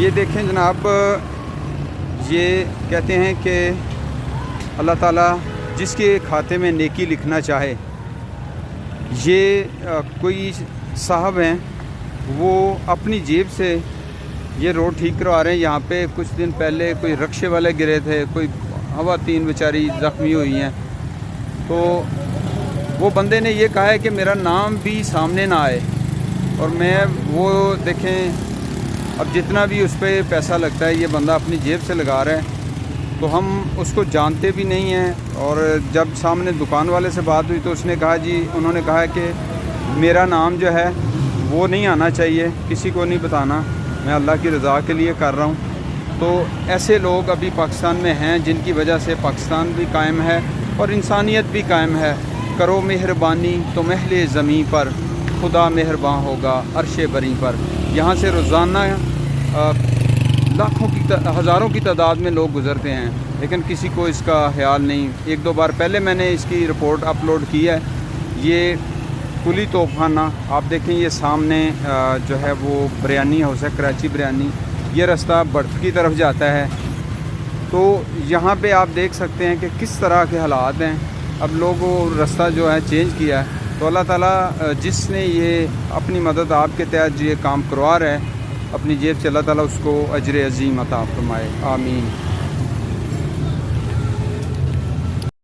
یہ دیکھیں جناب، یہ کہتے ہیں کہ اللہ تعالیٰ جس کے کھاتے میں نیکی لکھنا چاہے، یہ کوئی صاحب ہیں وہ اپنی جیب سے یہ روڈ ٹھیک کروا رہے ہیں۔ یہاں پہ کچھ دن پہلے کوئی رکشے والے گرے تھے، کوئی خواتین بیچاری زخمی ہوئی ہیں، تو وہ بندے نے یہ کہا ہے کہ میرا نام بھی سامنے نہ آئے، اور میں وہ دیکھیں اب جتنا بھی اس پہ پیسہ لگتا ہے یہ بندہ اپنی جیب سے لگا رہا ہے، تو ہم اس کو جانتے بھی نہیں ہیں۔ اور جب سامنے دکان والے سے بات ہوئی تو اس نے کہا جی، انہوں نے کہا کہ میرا نام جو ہے وہ نہیں آنا چاہیے، کسی کو نہیں بتانا، میں اللہ کی رضا کے لیے کر رہا ہوں۔ تو ایسے لوگ ابھی پاکستان میں ہیں جن کی وجہ سے پاکستان بھی قائم ہے اور انسانیت بھی قائم ہے۔ کرو مہربانی تو اہل زمیں پر، خدا مہرباں ہوگا عرش بری پر۔ یہاں سے روزانہ لاکھوں کی ہزاروں کی تعداد میں لوگ گزرتے ہیں، لیکن کسی کو اس کا خیال نہیں۔ ایک دو بار پہلے میں نے اس کی رپورٹ اپلوڈ کی ہے۔ یہ کلی توپ خانہ آپ دیکھیں، یہ سامنے جو ہے وہ بریانی ہاؤس ہے، کراچی بریانی، یہ رستہ برف کی طرف جاتا ہے۔ تو یہاں پہ آپ دیکھ سکتے ہیں کہ کس طرح کے حالات ہیں۔ اب لوگوں رستہ جو ہے چینج کیا ہے، تو اللہ تعالیٰ جس نے یہ اپنی مدد آپ کے تحت یہ کام کروا رہا ہے اپنی جیب سے، اللہ تعالیٰ اس کو اجر عظیم عطا فرمائے، آمین۔